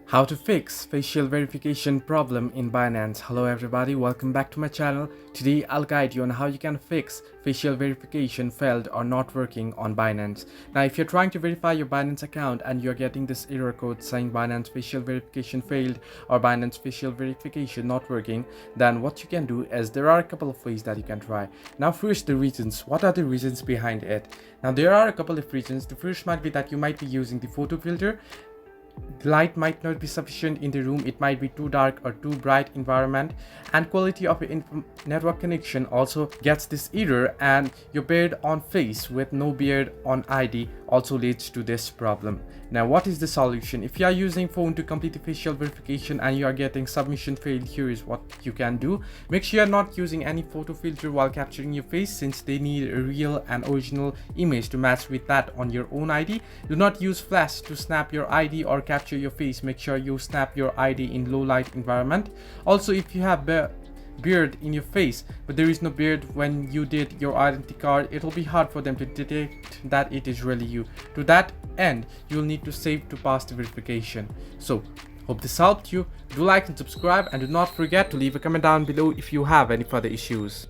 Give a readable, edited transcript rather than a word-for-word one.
How to fix facial verification problem in Binance. Hello everybody, welcome back to my channel. Today I'll guide you on how you can fix facial verification failed or not working on Binance. Now if you're trying to verify your Binance account and you're getting this error code saying Binance facial verification failed or Binance facial verification not working, then what you can do is there are a couple of ways that you can try. Now first, the reasons. What are the reasons behind it? Now there are a couple of reasons. The first might be that you might be using the photo filter. The light might not be sufficient in the room, it might be too dark or too bright environment, and quality of your network connection also gets this error, and your beard on face with no beard on ID also leads to this problem. Now what is the solution? If you are using phone to complete the facial verification and you are getting submission failed, here is what you can do. Make sure you are not using any photo filter while capturing your face, since they need a real and original image to match with that on your own ID. Do not use flash to snap your ID or capture your face. Make sure you snap your ID in low light environment. Also, if you have beard in your face but there is no beard when you did your identity card, it will be hard for them to detect that it is really you. To that end, you'll need to save to pass the verification. So hope this helped you. Do like and subscribe, and do not forget to leave a comment down below if you have any further issues.